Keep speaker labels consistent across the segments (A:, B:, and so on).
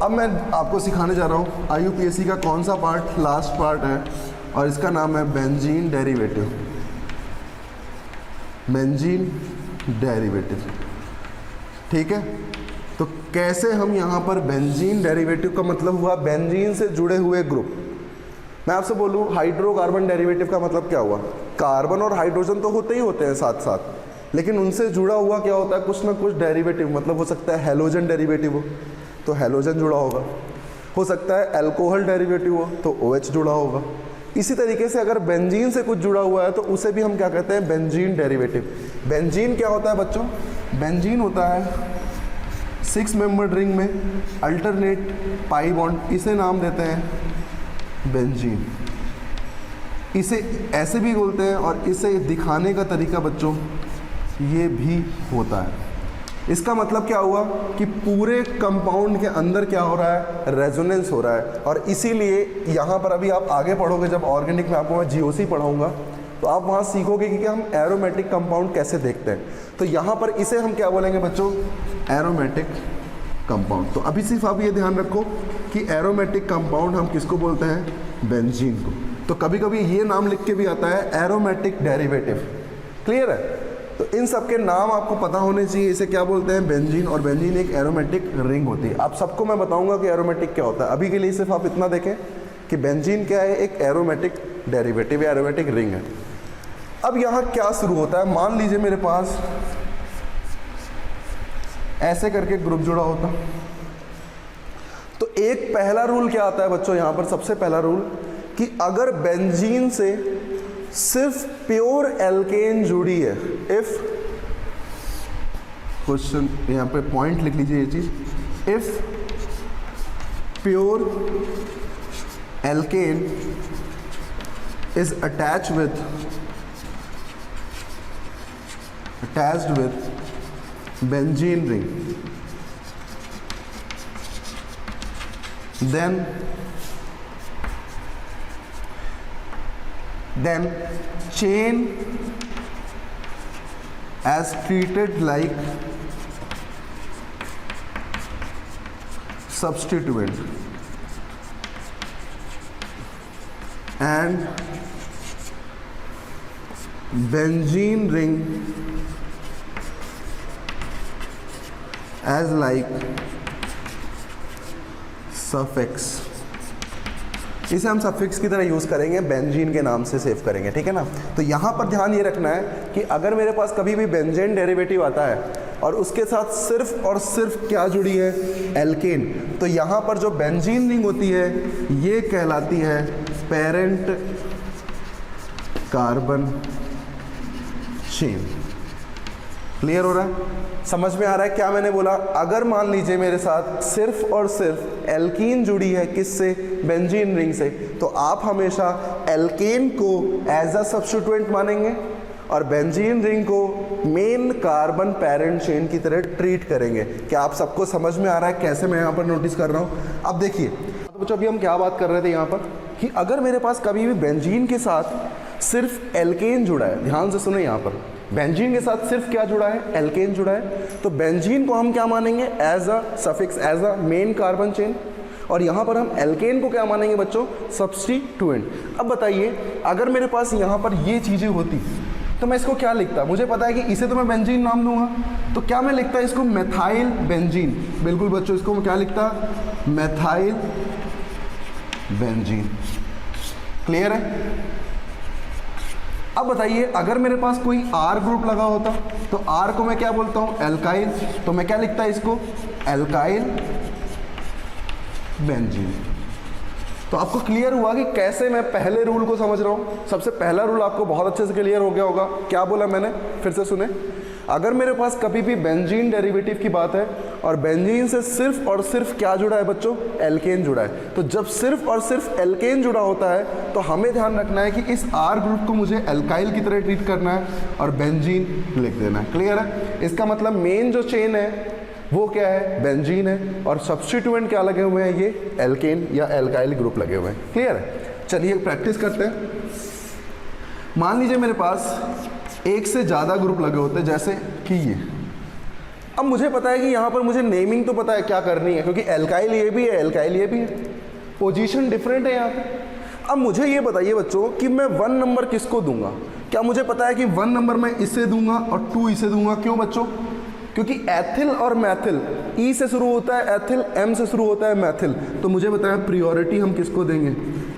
A: अब मैं आपको सिखाने जा रहा हूँ IUPAC का कौन सा पार्ट लास्ट पार्ट है, और इसका नाम है बेंजीन डेरिवेटिव। बेंजीन डेरिवेटिव, ठीक है। तो कैसे हम यहाँ पर बेंजीन डेरिवेटिव का मतलब हुआ बेंजीन से जुड़े हुए ग्रुप। मैं आपसे बोलूँ हाइड्रोकार्बन डेरिवेटिव का मतलब क्या हुआ? कार्बन और हाइड्रोजन तो होते ही होते हैं साथ साथ, लेकिन उनसे जुड़ा हुआ क्या होता है? कुछ ना कुछ डेरिवेटिव, मतलब हो सकता है हेलोजन डेरिवेटिव हो तो हेलोजन जुड़ा होगा, हो सकता है अल्कोहल डेरिवेटिव हो तो OH जुड़ा होगा। इसी तरीके से अगर बेंजीन से कुछ जुड़ा हुआ है तो उसे भी हम क्या कहते हैं? Benzene derivative. बेंजीन क्या होता है बच्चों? बेंजीन होता है 6 मेंबर्ड रिंग में अल्टरनेट पाई बॉन्ड, इसे नाम देते हैं बेंजीन। इसे ऐसे भी बोलते हैं, और इसे दिखाने का तरीका बच्चों ये भी होता है। इसका मतलब क्या हुआ कि पूरे कंपाउंड के अंदर क्या हो रहा है? रेजोनेंस हो रहा है। और इसीलिए यहाँ पर अभी आप आगे पढ़ोगे, जब ऑर्गेनिक में आपको मैं GOC पढ़ाऊँगा तो आप वहाँ सीखोगे कि हम एरोमेटिक कंपाउंड कैसे देखते हैं। तो यहाँ पर इसे हम क्या बोलेंगे बच्चों? Aromatic compound. तो अभी सिर्फ आप ये ध्यान रखो कि एरोमेटिक कंपाउंड हम किसको बोलते हैं? बेंजीन को। तो कभी कभी ये नाम लिख के भी आता है एरोमेटिक डेरिवेटिव। क्लियर है? तो इन सब के नाम आपको पता होने चाहिए। इसे क्या बोलते हैं? बेंजीन। और बेंजीन एक एरोमेटिक रिंग होती है। आप सबको मैं बताऊंगा कि एरोमेटिक क्या होता है। अभी के लिए सिर्फ आप इतना देखें कि बेंजीन क्या है? एक एरोमेटिक डेरिवेटिव या एरोमेटिक रिंग है। अब यहाँ क्या शुरू होता है? मान लीजिए मेरे पास ऐसे करके ग्रुप जुड़ा होता, तो एक पहला रूल क्या आता है बच्चों? यहाँ पर सबसे पहला रूल कि अगर बेंजीन से सिर्फ प्योर एल्केन जुड़ी है, इफ, क्वेश्चन यहाँ पे पॉइंट लिख लीजिए ये चीज, if pure alkane is attached with benzene ring, then chain as treated like substituent and benzene ring as like suffix। इसे हम सफिक्स की तरह यूज़ करेंगे, बेंजीन के नाम से सेव करेंगे, ठीक है ना। तो यहाँ पर ध्यान ये रखना है कि अगर मेरे पास कभी भी बेंजीन डेरिवेटिव आता है और उसके साथ सिर्फ और सिर्फ क्या जुड़ी है? एल्केन, तो यहाँ पर जो बेंजीन रिंग होती है ये कहलाती है पेरेंट कार्बन चेन। क्लियर हो रहा है? समझ में आ रहा है क्या मैंने बोला? अगर मान लीजिए मेरे साथ सिर्फ और सिर्फ एल्कीन जुड़ी है, किससे? बेंजीन रिंग से, तो आप हमेशा एल्केन को एज अ सब्स्टिट्यूएंट मानेंगे और बेंजीन रिंग को मेन कार्बन पेरेंट चेन की तरह ट्रीट करेंगे। क्या आप सबको समझ में आ रहा है कैसे मैं यहाँ पर नोटिस कर रहा हूँ? अब देखिए तो बच्चों, अभी हम क्या बात कर रहे थे यहाँ पर कि अगर मेरे पास कभी भी बेंजीन के साथ सिर्फ एल्केन जुड़ा है, ध्यान से सुनो, यहाँ पर बेंजीन के साथ सिर्फ क्या जुड़ा है? एल्केन जुड़ा है, तो बेंजीन को हम क्या मानेंगे? As a suffix, as a main carbon chain, और यहाँ पर हम एल्केन को क्या मानेंगे बच्चों? सब्स्टिट्यूएंट। अब बताइए अगर मेरे पास यहाँ पर ये चीज़ें होती तो मैं इसको क्या लिखता? मुझे पता है कि इसे तो मैं बेंजीन नाम दूंगा, तो क्या मैं लिखता इसको? Methyl benzene. बिल्कुल बच्चों, इसको मैं क्या लिखता? Methyl benzene. क्लियर है? अब बताइए अगर मेरे पास कोई R ग्रुप लगा होता तो R को मैं क्या बोलता हूँ? एल्काइल, तो मैं क्या लिखता इसको? Alkyl benzene. तो आपको क्लियर हुआ कि कैसे मैं पहले रूल को समझ रहा हूँ। सबसे पहला रूल आपको बहुत अच्छे से क्लियर हो गया होगा। क्या बोला मैंने? फिर से सुने। अगर मेरे पास कभी भी बेंजीन डेरिवेटिव की बात है और बेंजीन से सिर्फ और सिर्फ क्या जुड़ा है बच्चों? एल्केन जुड़ा है, तो जब सिर्फ और सिर्फ एल्केन जुड़ा होता है तो हमें ध्यान रखना है कि इस R ग्रुप को मुझे एल्काइल की तरह ट्रीट करना है और बेंजीन लिख देना है। क्लियर है? इसका मतलब मेन जो चेन है वो क्या है? बेंजीन है, और सब्स्टिट्यूएंट क्या लगे हुए हैं? ये एल्केन या एल्काइल ग्रुप लगे हुए हैं। क्लियर है? चलिए प्रैक्टिस करते हैं। मान लीजिए मेरे पास एक से ज़्यादा ग्रुप लगे होते हैं, जैसे कि ये अब मुझे पता है कि यहाँ पर मुझे नेमिंग तो पता है क्या करनी है, क्योंकि एल्काइल ये भी है, एल्काइल ये भी है, पोजीशन डिफरेंट है यहाँ पे। अब मुझे ये बताइए बच्चों कि मैं 1 नंबर किसको दूंगा। क्या मुझे पता है कि 1 नंबर मैं इसे दूंगा और 2 इसे दूंगा? क्यों बच्चों? क्योंकि एथिल और मैथिल ई से शुरू होता है एथिल, एम से शुरू होता है मैथिल, तो मुझे बताया प्रियोरिटी हम किसको देंगे?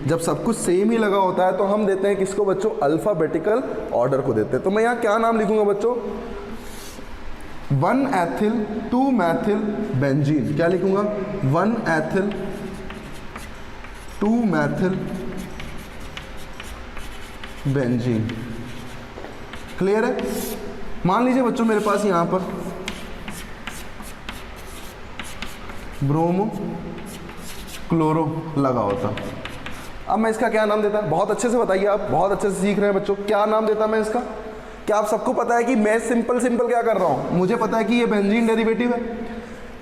A: जब सब कुछ सेम ही लगा होता है तो हम देते हैं किसको बच्चों? अल्फाबेटिकल ऑर्डर को देते हैं। तो मैं यहाँ क्या नाम लिखूंगा बच्चों? 1 एथिल 2 मैथिल बेंजीन। क्या लिखूंगा? 1 एथिल 2 मैथिल बेंजीन। क्लियर है? मान लीजिए बच्चों मेरे पास यहां पर ब्रोमो क्लोरो लगा होता, अब मैं इसका क्या नाम देता? बहुत अच्छे से बताइए, आप बहुत अच्छे से सीख रहे हैं बच्चों। क्या नाम देता मैं इसका? क्या आप सबको पता है कि मैं सिंपल क्या कर रहा हूं? मुझे पता है कि ये बेंजीन डेरिवेटिव है,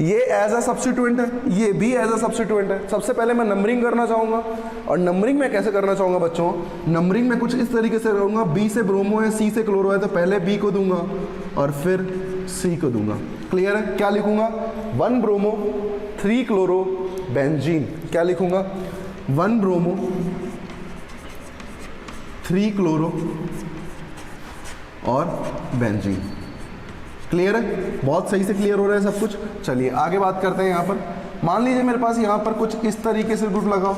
A: ये एज अ सब्स्टिट्यूएंट है, ये भी एज अ सब्स्टिट्यूएंट है। सबसे पहले मैं नंबरिंग करना चाहूँगा, और नंबरिंग मैं कैसे करना चाहूँगा बच्चों? नंबरिंग में कुछ इस तरीके से करूँगा, बी से ब्रोमो है, सी से क्लोरो है, तो पहले बी को दूंगा और फिर सी को दूंगा। क्लियर है? क्या लिखूंगा? 1 ब्रोमो 3 क्लोरो बेंजीन। क्या लिखूंगा? 1 ब्रोमो 3 क्लोरो और बेंजीन। क्लियर है? बहुत सही से क्लियर हो रहा है सब कुछ। चलिए आगे बात करते हैं। यहाँ पर मान लीजिए मेरे पास यहाँ पर कुछ इस तरीके से ग्रुप लगाओ,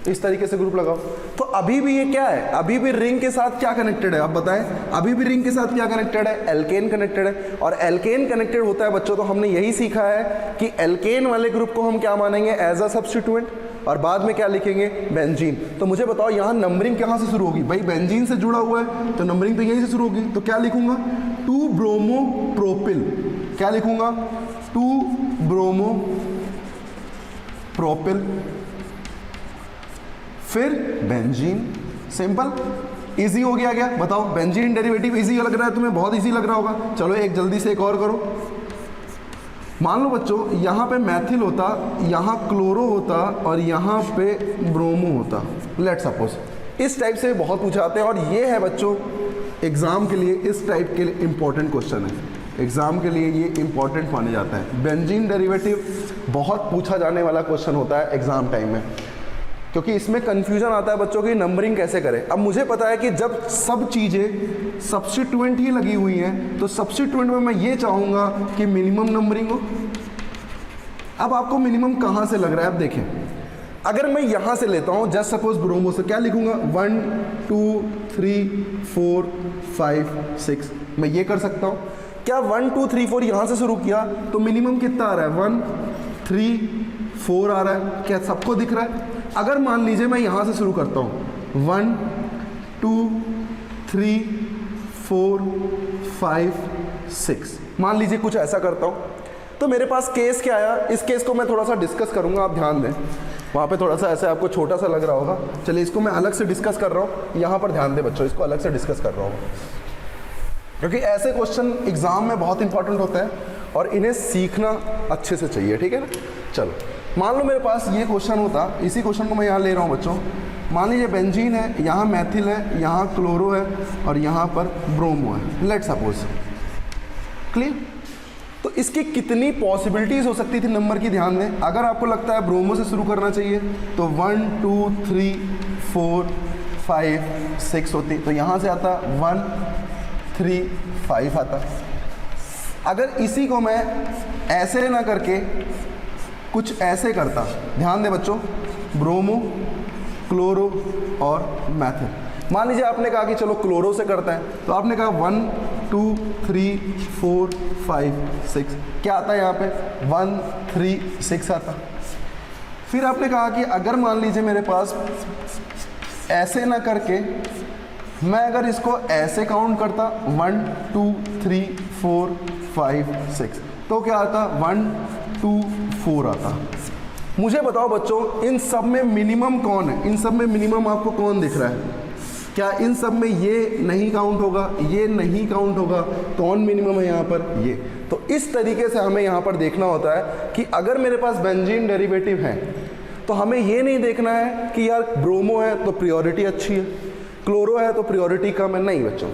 A: इस तरीके से ग्रुप लगाओ, तो अभी भी ये क्या है? अभी भी रिंग के साथ क्या कनेक्टेड है? आप बताएं। अभी भी रिंग के साथ क्या कनेक्टेड है? एल्केन कनेक्टेड है। और एल्केन कनेक्टेड होता है बच्चों, तो हमने यही सीखा है कि एल्केन वाले ग्रुप को हम क्या मानेंगे? एज अ सब्स्टिट्यूएंट, और बाद में क्या लिखेंगे? बेंजीन। तो मुझे बताओ यहाँ नंबरिंग कहाँ से शुरू होगी? भाई बेंजीन से जुड़ा हुआ है तो नंबरिंग तो यहीं से शुरू होगी। तो क्या लिखूंगा? 2 ब्रोमो प्रोपिल। क्या लिखूंगा? 2 ब्रोमो प्रोपिल, फिर बेंजीन। सिंपल, इजी हो गया क्या? बताओ, बेंजीन डेरिवेटिव इजी लग रहा है तुम्हें? बहुत इजी लग रहा होगा। चलो एक जल्दी से एक और करो। मान लो बच्चों यहाँ पे मैथिल होता, यहाँ क्लोरो होता और यहाँ पे ब्रोमो होता, लेट सपोज। इस टाइप से बहुत पूछाते हैं, और ये है बच्चों एग्जाम के लिए, इस टाइप के लिए इंपॉर्टेंट क्वेश्चन है। एग्जाम के लिए ये इंपॉर्टेंट माने जाता है। बेंजीन डेरिवेटिव बहुत पूछा जाने वाला क्वेश्चन होता है एग्जाम टाइम में, क्योंकि इसमें कंफ्यूजन आता है बच्चों की नंबरिंग कैसे करें। अब मुझे पता है कि जब सब चीज़ें सब्स्टिट्यूएंट ही लगी हुई हैं तो सब्स्टिट्यूएंट में मैं ये चाहूँगा कि मिनिमम नंबरिंग हो। अब आपको मिनिमम कहाँ से लग रहा है? अब देखें, अगर मैं यहाँ से लेता हूँ जस्ट सपोज ब्रोमो से, क्या लिखूँगा? 1 2 3 4 5 6, मैं ये कर सकता हूँ। क्या 1 2 3 4 यहाँ से शुरू किया तो मिनिमम कितना आ रहा है? 1 3 4 आ रहा है। क्या सबको दिख रहा है? अगर मान लीजिए मैं यहाँ से शुरू करता हूँ 1 2 3 4 5 6, मान लीजिए कुछ ऐसा करता हूँ, तो मेरे पास केस क्या आया? इस केस को मैं थोड़ा सा डिस्कस करूँगा, आप ध्यान दें। वहाँ पे थोड़ा सा ऐसे आपको छोटा सा लग रहा होगा, चलिए इसको मैं अलग से डिस्कस कर रहा हूँ। यहाँ पर ध्यान दें बच्चों, इसको अलग से डिस्कस कर रहा हूँ, क्योंकि ऐसे क्वेश्चन एग्जाम में बहुत इंपॉर्टेंट होते हैं और इन्हें सीखना अच्छे से चाहिए। ठीक है ना? चलो मान लो मेरे पास ये क्वेश्चन होता, इसी क्वेश्चन को मैं यहाँ ले रहा हूँ बच्चों। मान लीजिए बेंजीन है, यहाँ मैथिल है, यहाँ क्लोरो है और यहाँ पर ब्रोमो है, लेट सपोज। क्लियर? तो इसकी कितनी पॉसिबिलिटीज़ हो सकती थी नंबर की? ध्यान दें। अगर आपको लगता है ब्रोमो से शुरू करना चाहिए तो 1 2 3 4 5 6 होती, तो यहाँ से आता 1 3 5 आता। अगर इसी को मैं ऐसे ना करके कुछ ऐसे करता, ध्यान दें बच्चों, ब्रोमो क्लोरो और मैथिल। मान लीजिए आपने कहा कि चलो क्लोरो से करते हैं, तो आपने कहा 1 2 3 4 5 6, क्या आता है यहाँ पे? 1 3 6 आता। फिर आपने कहा कि अगर मान लीजिए मेरे पास ऐसे ना करके मैं अगर इसको ऐसे काउंट करता 1 2 3 4 5 6, तो क्या आता? 1 2 4 आता। मुझे बताओ बच्चों, इन सब में मिनिमम कौन है? इन सब में मिनिमम आपको कौन दिख रहा है? क्या इन सब में ये नहीं काउंट होगा, ये नहीं काउंट होगा? कौन मिनिमम है यहाँ पर? ये। तो इस तरीके से हमें यहाँ पर देखना होता है कि अगर मेरे पास बेंजीन डेरिवेटिव है तो हमें ये नहीं देखना है कि यार ब्रोमो है तो प्रियोरिटी अच्छी है, क्लोरो है तो प्रियोरिटी कम है, नहीं बच्चों।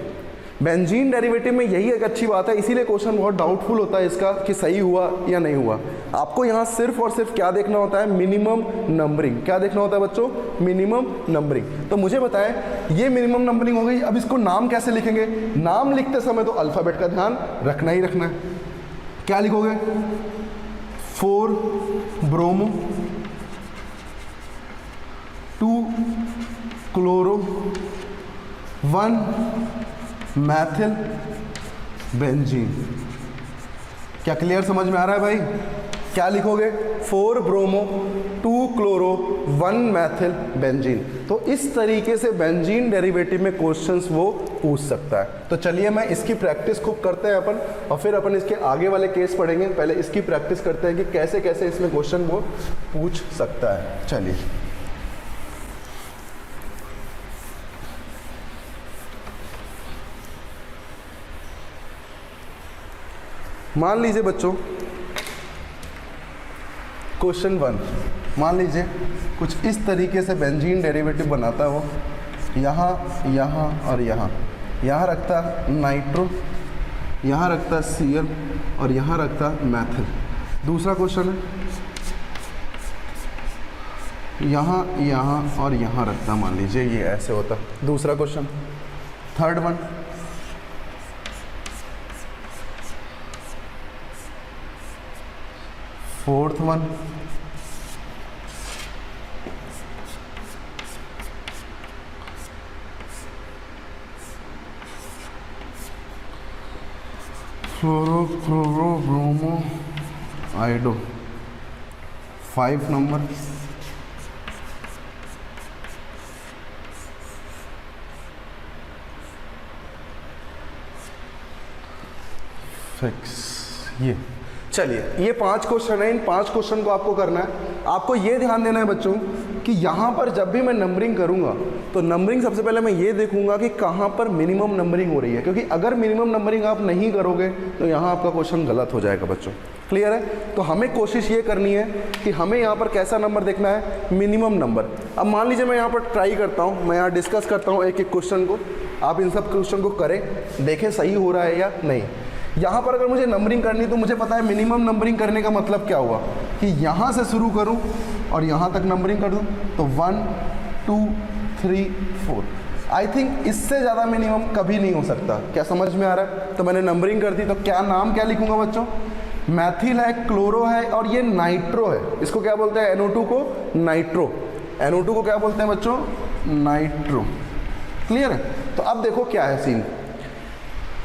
A: बेंजीन डेरिवेटिव में यही एक अच्छी बात है, इसीलिए क्वेश्चन बहुत डाउटफुल होता है इसका कि सही हुआ या नहीं हुआ। आपको यहाँ सिर्फ और सिर्फ क्या देखना होता है, मिनिमम नंबरिंग। क्या देखना होता है बच्चों, मिनिमम नंबरिंग। तो मुझे बताएं ये मिनिमम नंबरिंग हो गई, अब इसको नाम कैसे लिखेंगे। नाम लिखते समय तो अल्फ़ाबेट का ध्यान रखना ही रखना है। क्या लिखोगे, 4 ब्रोमो, 2 क्लोरो, 1 मैथिल बेंजीन। क्या क्लियर समझ में आ रहा है भाई। क्या लिखोगे, 4 ब्रोमो, 2 क्लोरो, 1 मैथिल बेंजीन। तो इस तरीके से बेंजीन डेरिवेटिव में क्वेश्चंस वो पूछ सकता है। तो चलिए मैं इसकी प्रैक्टिस खूब करते हैं अपन, और फिर अपन इसके आगे वाले केस पढ़ेंगे। पहले इसकी प्रैक्टिस करते हैं कि कैसे कैसे इसमें क्वेश्चन वो पूछ सकता है। चलिए मान लीजिए बच्चों क्वेश्चन 1, मान लीजिए कुछ इस तरीके से बेंजीन डेरिवेटिव बनाता है वो, यहाँ यहाँ और यहाँ, यहाँ रखता नाइट्रो, यहाँ रखता Cl और यहाँ रखता मैथिल। दूसरा क्वेश्चन है यहाँ यहाँ और यहाँ रखता, मान लीजिए ये ऐसे होता। दूसरा question. Third one, fourth one, fluoro chloro bromo iodo. 5 number, fix. ये चलिए ये 5 क्वेश्चन है, इन 5 क्वेश्चन को आपको करना है। आपको ये ध्यान देना है बच्चों कि यहाँ पर जब भी मैं नंबरिंग करूँगा तो नंबरिंग सबसे पहले मैं ये देखूंगा कि कहाँ पर मिनिमम नंबरिंग हो रही है, क्योंकि अगर मिनिमम नंबरिंग आप नहीं करोगे तो यहाँ आपका क्वेश्चन गलत हो जाएगा बच्चों। क्लियर है। तो हमें कोशिश ये करनी है कि हमें यहाँ पर कैसा नंबर देखना है, मिनिमम नंबर। अब मान लीजिए मैं यहाँ पर ट्राई करता हूँ, मैं यहाँ डिस्कस करता हूँ एक एक क्वेश्चन को। आप इन सब क्वेश्चन को करें, देखें सही हो रहा है या नहीं। यहाँ पर अगर मुझे नंबरिंग करनी तो मुझे पता है मिनिमम नंबरिंग करने का मतलब क्या हुआ कि यहाँ से शुरू करूँ और यहाँ तक नंबरिंग कर दूँ तो 1 2 3 4। आई थिंक इससे ज़्यादा मिनिमम कभी नहीं हो सकता। क्या समझ में आ रहा है। तो मैंने नंबरिंग कर दी, तो क्या नाम क्या लिखूँगा बच्चों, मैथिल है, क्लोरो है और ये नाइट्रो है। इसको क्या बोलते हैं, NO2 को नाइट्रो। NO2 को क्या बोलते हैं बच्चों, नाइट्रो। क्लियर है। तो अब देखो क्या है सीन,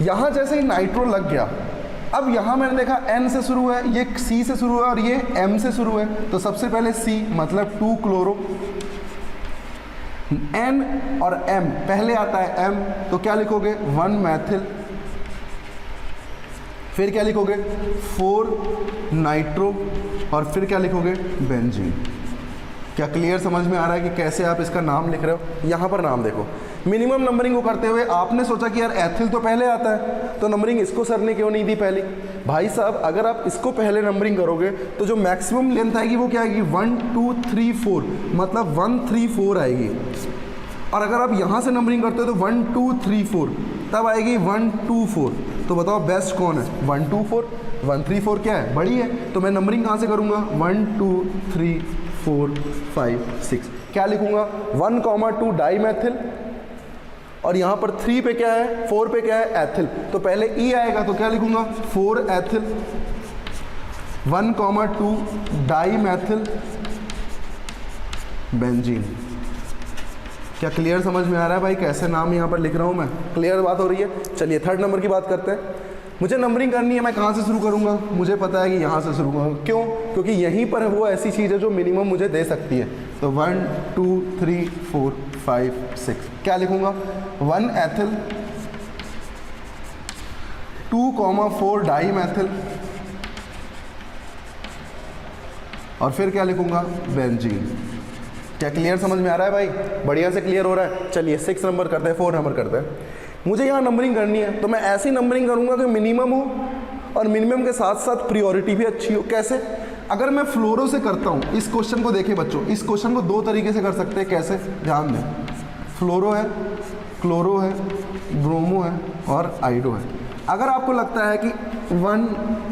A: यहाँ जैसे ही नाइट्रो लग गया, अब यहाँ मैंने देखा N से शुरू है, ये C से शुरू है और ये M से शुरू है। तो सबसे पहले C मतलब 2 क्लोरो, N और M पहले आता है M, तो क्या लिखोगे 1 मैथिल, फिर क्या लिखोगे 4 नाइट्रो और फिर क्या लिखोगे बेंजीन। क्या क्लियर समझ में आ रहा है कि कैसे आप इसका नाम लिख रहे हो। यहाँ पर नाम देखो, मिनिमम नंबरिंग को करते हुए आपने सोचा कि यार एथिल तो पहले आता है तो नंबरिंग इसको सर ने क्यों नहीं दी पहले। भाई साहब अगर आप इसको पहले नंबरिंग करोगे तो जो मैक्सिमम लेंथ आएगी वो क्या आएगी, 1 2 3 4, मतलब 1 3 4 आएगी। और अगर आप यहाँ से नंबरिंग करते हो तो 1 2 3 4, तब आएगी 1 2 4। तो बताओ बेस्ट कौन है, 1 2 4। 1 3 4 क्या है, बड़ी है। तो मैं नंबरिंग कहाँ से करूँगा, 1 2 3 4 5 6। क्या लिखूँगा 1 2 डाई मैथिल और यहाँ पर 3 पे क्या है, 4 पे क्या है, एथिल। तो पहले ई आएगा तो क्या लिखूँगा 4 एथिल, 1 2 डाई मैथिल बेंजीन। क्या क्लियर समझ में आ रहा है भाई कैसे नाम यहाँ पर लिख रहा हूँ मैं, क्लियर बात हो रही है। चलिए थर्ड नंबर की बात करते हैं। मुझे नंबरिंग करनी है, मैं कहाँ से शुरू करूँगा, मुझे पता है कि यहाँ से शुरू करूँगा। क्यों, क्योंकि यहीं पर वो ऐसी चीज़ है जो मिनिमम मुझे दे सकती है। तो 1 2 3 4 5 6 क्या लिखूँगा 1 एथिल, 2 4 डाई मैथिल और फिर क्या लिखूँगा बेंजीन। क्या क्लियर समझ में आ रहा है भाई, बढ़िया से क्लियर हो रहा है। चलिए 6 नंबर करते हैं, 4 नंबर करते हैं। मुझे यहाँ नंबरिंग करनी है तो मैं ऐसी नंबरिंग करूँगा कि मिनिमम हो और मिनिमम के साथ साथ प्रियोरिटी भी अच्छी हो। कैसे, अगर मैं फ्लोरो से करता हूँ, इस क्वेश्चन को देखिए बच्चों, इस क्वेश्चन को 2 तरीके से कर सकते हैं। कैसे, ध्यान दें। फ्लोरो है, क्लोरो है, ब्रोमो है और आइडो है। अगर आपको लगता है कि 1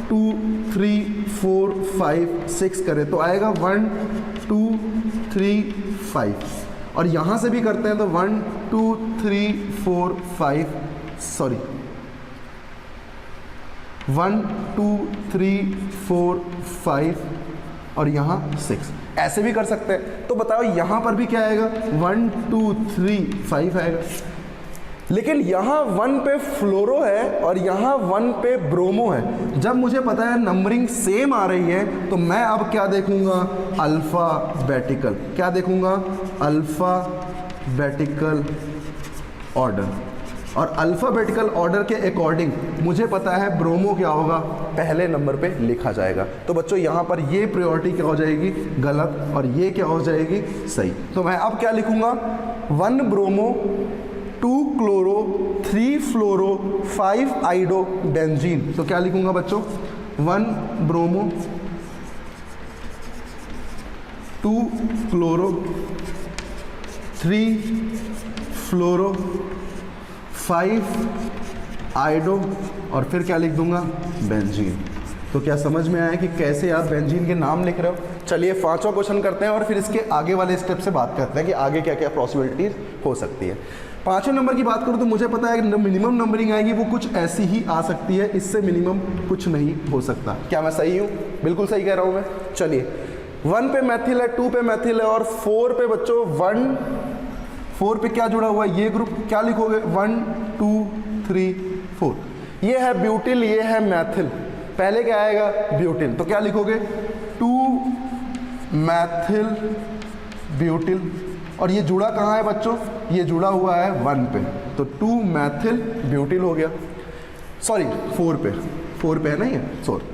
A: 2 3 4 5 6 करें तो आएगा 1 2 3 5, और यहाँ से भी करते हैं तो 1 2 3 4 5 सॉरी 1 2 3 4 5 और यहाँ 6, ऐसे भी कर सकते हैं। तो बताओ यहाँ पर भी क्या आएगा, 1 2 3 5 आएगा। लेकिन यहाँ 1 पे फ्लोरो है और यहाँ 1 पे ब्रोमो है। जब मुझे पता है नंबरिंग सेम आ रही है तो मैं अब क्या देखूंगा, अल्फ़ाबेटिकल। क्या देखूंगा, अल्फ़ाबेटिकल ऑर्डर। और अल्फ़ाबेटिकल ऑर्डर के अकॉर्डिंग मुझे पता है ब्रोमो क्या होगा, पहले नंबर पे लिखा जाएगा। तो बच्चों यहाँ पर ये प्रायोरिटी क्या हो जाएगी, गलत, और ये क्या हो जाएगी, सही। तो मैं अब क्या लिखूंगा, 1 ब्रोमो 2 क्लोरो 3 फ्लोरो 5 आइडो बेंजीन। तो क्या लिखूंगा बच्चों, 1 ब्रोमो 2 क्लोरो 3 फ्लोरो 5 आइडो और फिर क्या लिख दूंगा, बेंजीन। तो क्या समझ में आया कि कैसे आप बेंजीन के नाम लिख रहे हो। चलिए 5वां क्वेश्चन करते हैं और फिर इसके आगे वाले स्टेप से बात करते हैं कि आगे क्या क्या पॉसिबिलिटीज हो सकती है। 5वें नंबर की बात करूँ तो मुझे पता है कि मिनिमम नंबरिंग आएगी वो कुछ ऐसी ही आ सकती है, इससे मिनिमम कुछ नहीं हो सकता। क्या मैं सही हूँ, बिल्कुल सही कह रहा हूँ मैं। चलिए 1 पे मैथिल है, 2 पे मैथिल है और 4 पे बच्चों 4 पे क्या जुड़ा हुआ है, ये ग्रुप। क्या लिखोगे, 1 2 3 4। ये है ब्यूटिल, ये है मैथिल। पहले क्या आएगा, ब्यूटिल। तो क्या लिखोगे, 2 मैथिल ब्यूटिल। और ये जुड़ा कहाँ है बच्चों, ये जुड़ा हुआ है 1 पे, तो 2 मैथिल ब्यूटिल हो गया। सॉरी 4 पे है ना ये, सॉरी।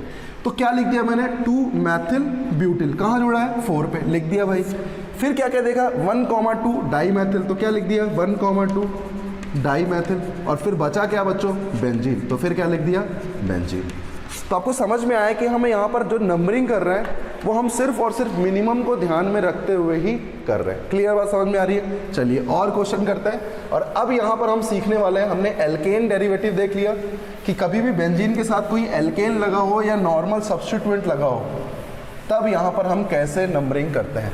A: तो क्या लिख दिया मैंने, 2 मैथिल ब्यूटिल। कहाँ जुड़ा है, 4 पे, लिख दिया भाई। फिर क्या क्या देखा, 1,2 डाई मैथिल। तो क्या लिख दिया, 1,2 डाई मैथिल। और फिर बचा क्या बच्चों, बेंजीन। तो फिर क्या लिख दिया, बेंजीन। तो आपको समझ में आया कि हमें यहाँ पर जो नंबरिंग कर रहे हैं वो हम सिर्फ और सिर्फ मिनिमम को ध्यान में रखते हुए ही कर रहे हैं। क्लियर बात समझ में आ रही है। चलिए और क्वेश्चन करते हैं। और अब यहाँ पर हम सीखने वाले हैं, हमने एल्केन डेरिवेटिव देख लिया कि कभी भी बेंजीन के साथ कोई एल्केन लगा हो या नॉर्मल सब्स्टिट्यूएंट लगा हो तब यहाँ पर हम कैसे नंबरिंग करते हैं।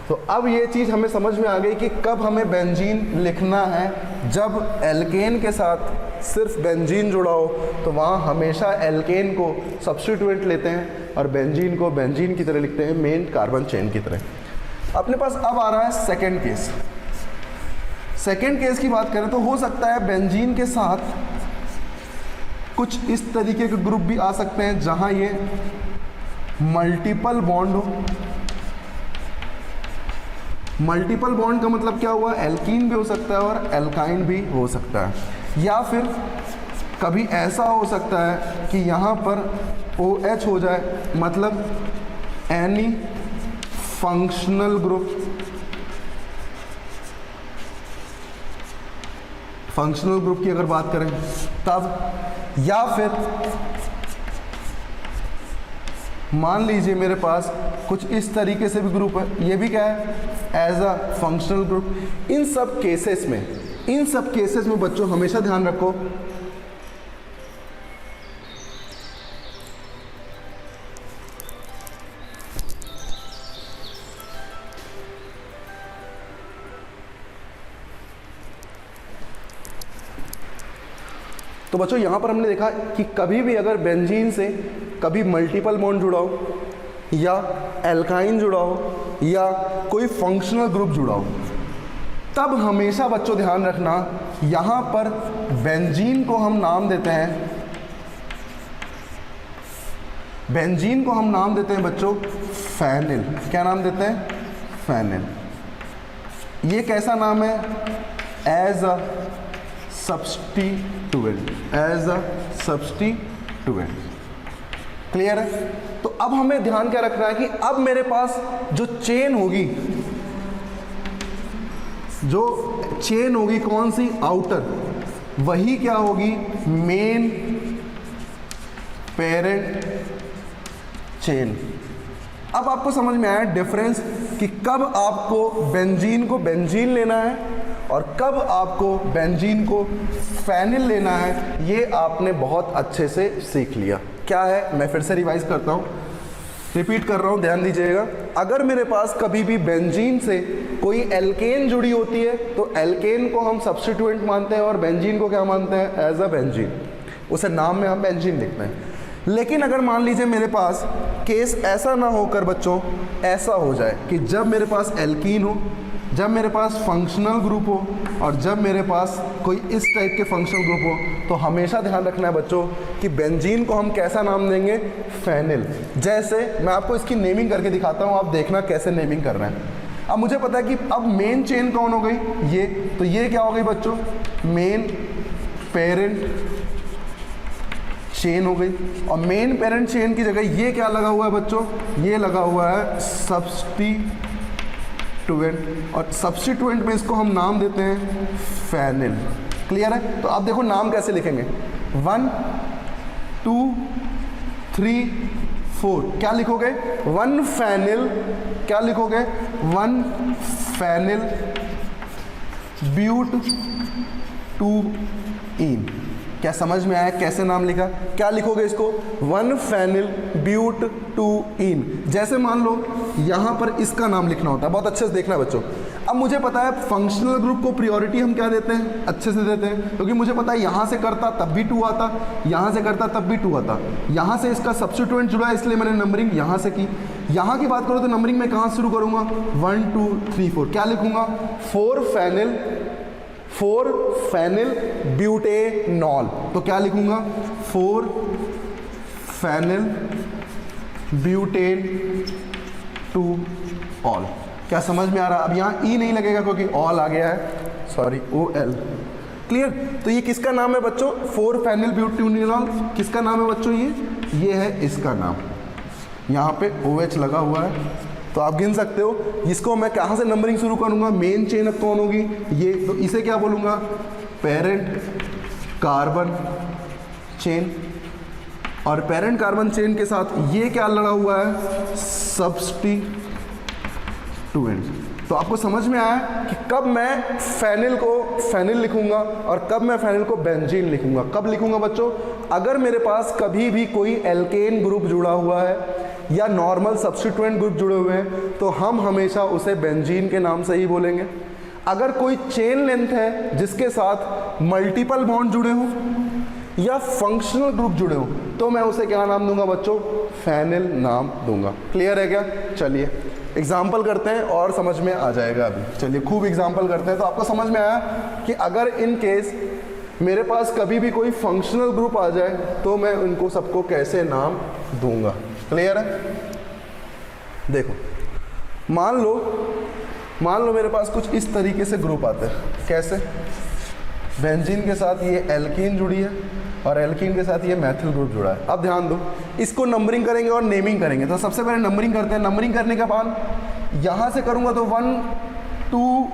A: तो अब ये चीज़ हमें समझ में आ गई कि कब हमें बेंजीन लिखना है। जब एल्केन के साथ सिर्फ बेंजीन जुड़ा हो तो वहाँ हमेशा एल्केन को सब्स्टिट्यूएंट लेते हैं और बेंजीन को बेंजीन की तरह लिखते हैं, मेन कार्बन चेन की तरह। अपने पास अब आ रहा है सेकेंड केस। सेकेंड केस की बात करें तो हो सकता है बेंजीन के साथ कुछ इस तरीके के ग्रुप भी आ सकते हैं जहाँ ये मल्टीपल बॉन्ड हो। मल्टीपल बॉन्ड का मतलब क्या हुआ, एल्कीन भी हो सकता है और एल्काइन भी हो सकता है। या फिर कभी ऐसा हो सकता है कि यहाँ पर OH हो जाए, मतलब any functional group. Functional group की अगर बात करें तब, या फिर मान लीजिए मेरे पास कुछ इस तरीके से भी ग्रुप है, ये भी क्या है, एज अ फंक्शनल ग्रुप। इन सब केसेस में बच्चों हमेशा ध्यान रखो तो बच्चों यहाँ पर हमने देखा कि कभी भी अगर बेंजीन से कभी मल्टीपल बॉन्ड जुड़ा हो या एल्काइन जुड़ा हो या कोई फंक्शनल ग्रुप जुड़ा हो तब हमेशा बच्चों ध्यान रखना, यहाँ पर बेंजीन को हम नाम देते हैं, बेंजीन को हम नाम देते हैं बच्चों फेनिल। क्या नाम देते हैं, फेनिल। ये कैसा नाम है, as a substituent, as a substituent. Clear है। तो अब हमें ध्यान क्या रखना है कि अब मेरे पास जो चेन होगी, कौन सी, आउटर, वही क्या होगी, मेन पेरेंट चेन। अब आपको समझ में आया डिफरेंस कि कब आपको बेंजीन को बेंजीन लेना है और कब आपको बेंजीन को फेनिल लेना है ये आपने बहुत अच्छे से सीख लिया। क्या है, मैं फिर से रिवाइज करता हूँ, रिपीट कर रहा हूँ, ध्यान दीजिएगा। अगर मेरे पास कभी भी बेंजीन से कोई एल्केन जुड़ी होती है तो एल्केन को हम सब्स्टिट्यूएंट मानते हैं और बेंजीन को क्या मानते हैं, एज अ बेंजीन, उसे नाम में हम बेंजीन लिखते हैं। लेकिन अगर मान लीजिए मेरे पास केस ऐसा ना होकर बच्चों ऐसा हो जाए कि जब मेरे पास एल्कीन हो, जब मेरे पास फंक्शनल ग्रुप हो और जब मेरे पास कोई इस टाइप के फंक्शनल ग्रुप हो, तो हमेशा ध्यान रखना है बच्चों कि बेंजीन को हम कैसा नाम देंगे, फेनिल। जैसे मैं आपको इसकी नेमिंग करके दिखाता हूँ, आप देखना कैसे नेमिंग कर रहे हैं। अब मुझे पता है कि अब मेन चेन कौन हो गई, ये, तो ये क्या हो गई बच्चों, मेन पेरेंट चेन हो गई। और मेन पेरेंट चेन की जगह ये क्या लगा हुआ है बच्चों, ये लगा हुआ है सब्स्टिट्यूएंट, और सब्स्टिट्यूएंट में इसको हम नाम देते हैं फेनिल। क्लियर है? तो अब देखो नाम कैसे लिखेंगे, 1 2 3 4, क्या लिखोगे, 1 फेनिल, क्या लिखोगे, 1 फेनिल ब्यूट 2 इन। क्या समझ में आया कैसे नाम लिखा? क्या लिखोगे इसको, 1 फेनिल ब्यूट 2 इन। जैसे मान लो यहाँ पर इसका नाम लिखना होता है, बहुत अच्छे से देखना है बच्चों। अब मुझे पता है फंक्शनल ग्रुप को प्रायोरिटी हम क्या देते हैं, अच्छे से देते हैं, क्योंकि मुझे पता है यहाँ से करता तब भी 2 आता, यहाँ से करता तब भी 2 आता, यहाँ से इसका सब्स्टिट्यूएंट जुड़ा है इसलिए मैंने नंबरिंग यहाँ से की। यहाँ की बात करो तो नंबरिंग मैं कहाँ शुरू करूँगा, 1 2 3 4, क्या लिखूँगा, 4 फेनिल ब्यूटेनॉल। तो क्या लिखूंगा, 4 फेनिल ब्यूटेन 2 ऑल। क्या समझ में आ रहा? अब यहाँ ई नहीं लगेगा क्योंकि ऑल आ गया है, सॉरी OL। क्लियर? तो ये किसका नाम है बच्चों, 4 फेनिल ब्यूटेनॉल किसका नाम है बच्चों, ये है इसका नाम। यहाँ पे OH लगा हुआ है, तो आप गिन सकते हो। इसको मैं कहाँ से नंबरिंग शुरू करूँगा, मेन चेन अब कौन होगी, ये, तो इसे क्या बोलूँगा, पेरेंट कार्बन चेन। और पेरेंट कार्बन चेन के साथ ये क्या लड़ा हुआ है, सब्स्टिट्यूएंट। तो आपको समझ में आया कि कब मैं फेनिल को फेनिल लिखूंगा और कब मैं फेनिल को बेंजीन लिखूंगा। कब लिखूंगा बच्चों, अगर मेरे पास कभी भी कोई एल्केन ग्रुप जुड़ा हुआ है या नॉर्मल सब्स्टिट्यूएंट ग्रुप जुड़े हुए हैं तो हम हमेशा उसे बेंजीन के नाम से ही बोलेंगे। अगर कोई चेन लेंथ है जिसके साथ मल्टीपल बॉन्ड जुड़े हों या फंक्शनल ग्रुप जुड़े हों तो मैं उसे क्या नाम दूंगा बच्चों, फेनिल नाम दूंगा। क्लियर है क्या? चलिए एग्जाम्पल करते हैं और समझ में आ जाएगा। अभी चलिए खूब एग्जाम्पल करते हैं। तो आपको समझ में आया कि अगर इन केस मेरे पास कभी भी कोई फंक्शनल ग्रुप आ जाए तो मैं उनको सबको कैसे नाम दूंगा। क्लियर है? देखो मान लो मेरे पास कुछ इस तरीके से ग्रुप आते हैं। कैसे? बेंजीन के साथ ये एल्कीन जुड़ी है और एल्कीन के साथ ये मैथिल ग्रुप जुड़ा है। अब ध्यान दो, इसको नंबरिंग करेंगे और नेमिंग करेंगे। तो सबसे पहले नंबरिंग करते हैं। नंबरिंग करने के बाद यहाँ से करूँगा तो 1 2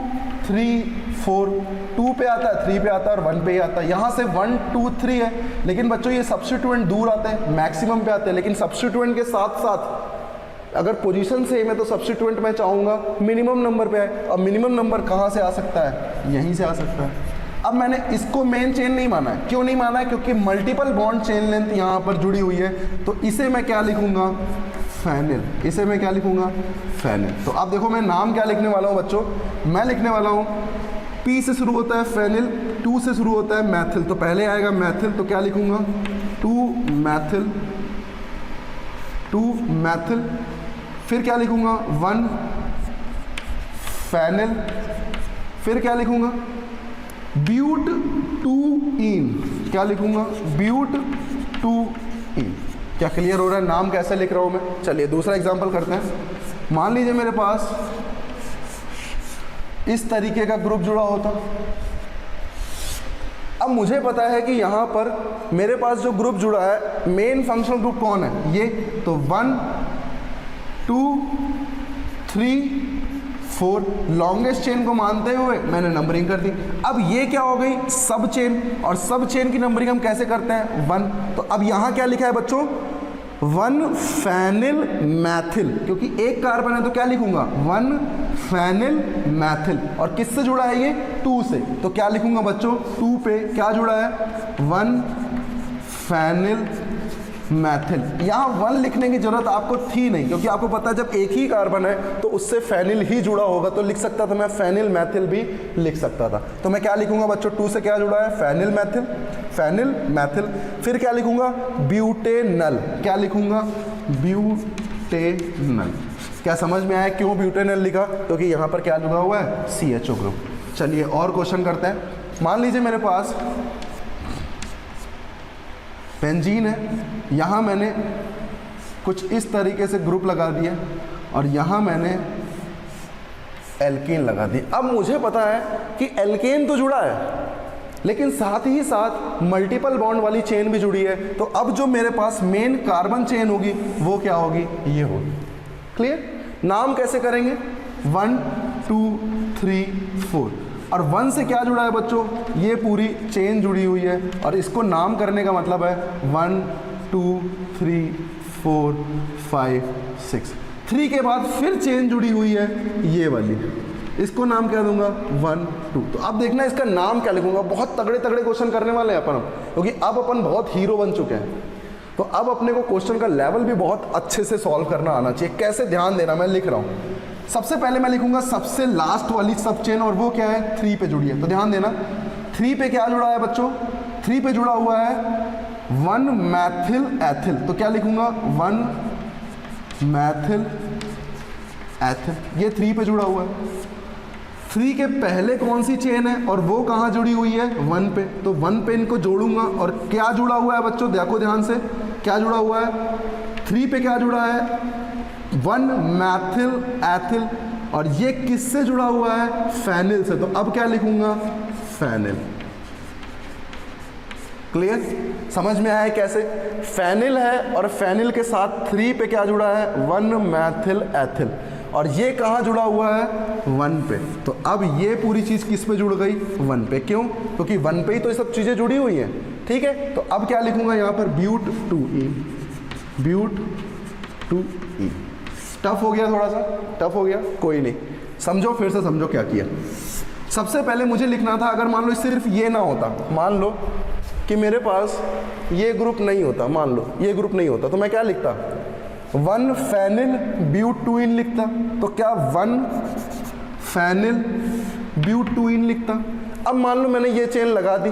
A: 3 4, 2 पे आता है, 3 पे आता है और 1 पे ही आता है। यहाँ से 1 2 3 है, लेकिन बच्चों ये सब्स्टिट्यूएंट दूर आते हैं, मैक्सिमम पे आते हैं। लेकिन सब्स्टिट्यूएंट के साथ साथ अगर पोजीशन सेम है तो सब्स्टिट्यूएंट मैं चाहूँगा मिनिमम नंबर पे है। अब मिनिमम नंबर कहाँ से आ सकता है, यहीं से आ सकता है। अब मैंने इसको मेन चेन नहीं माना है। क्यों नहीं माना है? क्योंकि मल्टीपल बॉन्ड चेन लेंथ यहाँ पर जुड़ी हुई है। तो इसे मैं क्या लिखूँगा, फेनिल। इसे मैं क्या लिखूँगा, फेनिल। तो अब देखो मैं नाम क्या लिखने वाला हूँ बच्चों, मैं लिखने वाला हूँ P से शुरू होता है फेनिल, 2 से शुरू होता है मैथिल। तो पहले आएगा मैथिल, तो क्या लिखूँगा, 2 मैथिल। फिर क्या लिखूँगा, 1 फेनिल। फिर क्या लिखूँगा, ब्यूट 2 इन। क्या लिखूँगा, ब्यूट 2 इन। क्या क्लियर हो रहा है नाम कैसे लिख रहा हूँ मैं? चलिए दूसरा एग्जांपल करते हैं। मान लीजिए मेरे पास इस तरीके का ग्रुप जुड़ा होता। अब मुझे पता है कि यहाँ पर मेरे पास जो ग्रुप जुड़ा है मेन फंक्शनल ग्रुप कौन है, ये। तो 1 2 3 4 लॉन्गेस्ट चेन को मानते हुए मैंने नंबरिंग कर दी। अब ये क्या हो गई, सब चेन। और सब चेन की नंबरिंग हम कैसे करते हैं, 1। तो अब यहाँ क्या लिखा है बच्चों, 1 फेनिल मैथिल। क्योंकि एक कार्बन है तो क्या लिखूंगा, 1 फेनिल मैथिल। और किससे जुड़ा है ये? 2 से। तो क्या लिखूंगा बच्चों? 2 पे क्या जुड़ा है? 1 फेनिल मैथिल। यहाँ 1 लिखने की जरूरत आपको थी नहीं, क्योंकि आपको पता है जब एक ही कार्बन है तो उससे फेनिल ही जुड़ा होगा, तो लिख सकता था मैं फेनिल मैथिल भी लिख सकता था। तो मैं क्या लिखूंगा बच्चों? 2 से क्या जुड़ा है? Phenyl methyl, phenyl methyl. फिर क्या लिखूंगा? ब्यूटेनल। क्या लिखूंगा? ब्यूटेनल। क्या समझ में आया क्यों ब्यूटेनल लिखा? क्योंकि यहाँ पर क्या जुड़ा हुआ है? CHO group. चलिए और क्वेश्चन करते हैं। मान लीजिए मेरे पास बेंजीन है, यहाँ मैंने कुछ इस तरीके से ग्रुप लगा दिया और यहाँ मैंने एल्केन लगा दी। अब मुझे पता है कि एल्केन तो जुड़ा है, लेकिन साथ ही साथ मल्टीपल बॉन्ड वाली चेन भी जुड़ी है। तो अब जो मेरे पास मेन कार्बन चेन होगी वो क्या होगी? ये होगी। क्लियर? नाम कैसे करेंगे? 1 2 3 4। और 1 से क्या जुड़ा है बच्चों? ये पूरी चेन जुड़ी हुई है, और इसको नाम करने का मतलब है 1 2 3 4 5 6। 3 के बाद फिर चेन जुड़ी हुई है ये वाली, इसको नाम क्या दूंगा? 1 2। तो अब देखना इसका नाम क्या लिखूंगा। बहुत तगड़े तगड़े क्वेश्चन करने वाले हैं अपन, क्योंकि अब अपन बहुत हीरो बन चुके हैं। तो अब अपने को क्वेश्चन का लेवल भी बहुत अच्छे से सॉल्व करना आना चाहिए। कैसे? ध्यान देना, मैं लिख रहा हूँ। सबसे पहले मैं लिखूंगा सबसे लास्ट वाली सब चेन, और वो क्या है? 3 पे जुड़ी है। तो ध्यान देना, 3 पे क्या जुड़ा है बच्चों? 3 पे जुड़ा हुआ है 1 मैथिल एथिल। तो क्या लिखूंगा? 1 मैथिल एथिल। ये 3 पे जुड़ा हुआ है। 3 के पहले कौन सी चेन है और वो कहाँ जुड़ी हुई है? 1 पे। तो 1 पे इनको जोड़ूंगा, और क्या जुड़ा हुआ है बच्चों? देखो ध्यान से, क्या जुड़ा हुआ है? 3 पे क्या जुड़ा है? 1 मैथिल एथिल। और ये किससे जुड़ा हुआ है? फेनिल से। तो अब क्या लिखूंगा? फेनिल। क्लियर? समझ में आया कैसे? फेनिल है, और फेनिल के साथ 3 पे क्या जुड़ा है? 1 मैथिल एथिल। और ये कहाँ जुड़ा हुआ है? 1 पे। तो अब ये पूरी चीज़ किस पे जुड़ गई? 1 पे। क्यों? क्योंकि 1 पे ही तो ये सब चीज़ें जुड़ी हुई हैं। ठीक है, तो अब क्या लिखूंगा यहाँ पर? ब्यूट 2E। ब्यूट 2E। टफ हो गया, थोड़ा सा टफ हो गया, कोई नहीं, समझो, फिर से समझो क्या किया। सबसे पहले मुझे लिखना था, अगर मान लो सिर्फ ये ना होता, मान लो कि मेरे पास ये ग्रुप नहीं होता, मान लो ये ग्रुप नहीं होता, तो मैं क्या लिखता? 1 फेनिल ब्यूट 2इन लिखता। तो क्या 1 फेनिल ब्यूट 2इन लिखता। अब मान लो मैंने ये चेन लगा दी।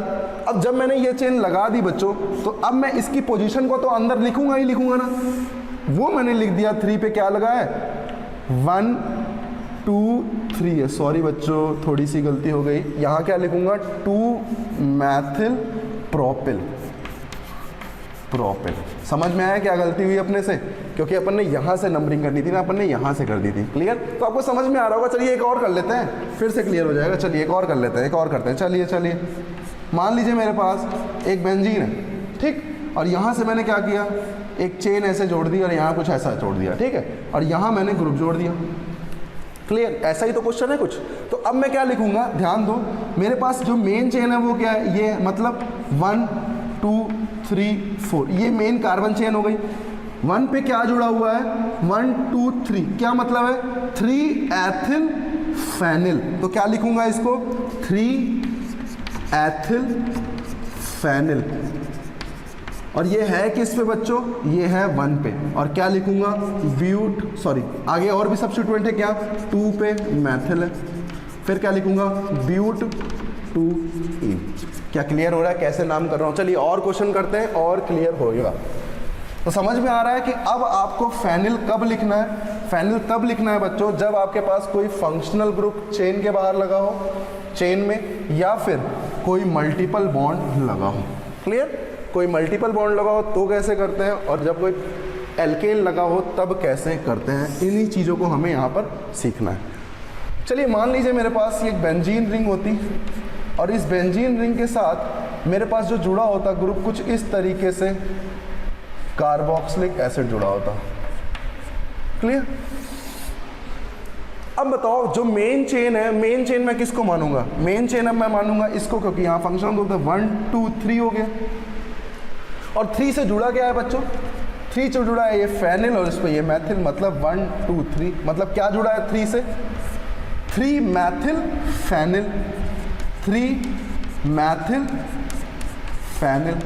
A: अब जब मैंने ये चेन लगा दी बच्चों, तो अब मैं इसकी पोजीशन को तो अंदर लिखूंगा ही लिखूंगा ना। वो मैंने लिख दिया 3 पे क्या लगा है? 1 2 3 है। सॉरी बच्चों, थोड़ी सी गलती हो गई। यहाँ क्या लिखूंगा? 2 मैथिल प्रोपिल। प्रोपिल। समझ में आया क्या गलती हुई अपने से? क्योंकि अपन ने यहाँ से नंबरिंग करनी थी ना, अपन ने यहाँ से कर दी थी। क्लियर? तो आपको समझ में आ रहा होगा। चलिए एक और कर लेते हैं, फिर से क्लियर हो जाएगा। चलिए एक और कर लेते हैं, एक और करते हैं। चलिए मान लीजिए मेरे पास एक बेंजीन है, ठीक, और यहाँ से मैंने क्या किया? एक चेन ऐसे जोड़ दी और यहाँ कुछ ऐसा जोड़ दिया, ठीक है, और यहाँ मैंने ग्रुप जोड़ दिया। क्लियर? ऐसा ही तो क्वेश्चन है कुछ। तो अब मैं क्या लिखूंगा? ध्यान दो, मेरे पास जो मेन चेन है वो क्या है? ये मतलब 1 2 3 4, ये मेन कार्बन चेन हो गई। 1 पे क्या जुड़ा हुआ है? 1 2 3, क्या मतलब है? 3 एथिल फेनिल। तो क्या लिखूंगा इसको? 3 एथिल फेनिल। और ये है किस पे बच्चों? ये है 1 पे। और क्या लिखूंगा? ब्यूट, सॉरी आगे और भी सब्स्टिट्यूएंट है, क्या? 2 पे मैथिल है। फिर क्या लिखूंगा? ब्यूट 2E। क्या क्लियर हो रहा है कैसे नाम कर रहा हूँ? चलिए और क्वेश्चन करते हैं और क्लियर होगा। तो समझ में आ रहा है कि अब आपको फेनिल कब लिखना है? फेनिल तब लिखना है बच्चों जब आपके पास कोई फंक्शनल ग्रुप चेन के बाहर लगा हो, चेन में, या फिर कोई मल्टीपल बॉन्ड लगा हो। क्लियर? कोई मल्टीपल बॉन्ड लगा हो तो कैसे करते हैं, और जब कोई एल्केन लगा हो तब कैसे करते हैं, इन्हीं चीज़ों को हमें यहाँ पर सीखना है। चलिए मान लीजिए मेरे पास एक बेंजीन रिंग होती, और इस बेंजीन रिंग के साथ मेरे पास जो जुड़ा होता ग्रुप कुछ इस तरीके से कार्बोक्सिलिक एसिड जुड़ा होता। क्लियर? अब बताओ जो मेन चेन है, मेन चेन मैं किसको मानूंगा? मेन चेन अब मैं मानूंगा इसको, क्योंकि यहाँ फंक्शन होता है 1 2 3 हो गया। और 3 से जुड़ा क्या है बच्चों? 3 से जुड़ा है ये फेनिल, और इस पर ये मैथिल, मतलब 1 2 3, मतलब क्या जुड़ा है 3 से? 3 मैथिल फेनिल, 3 मैथिल फेनिल।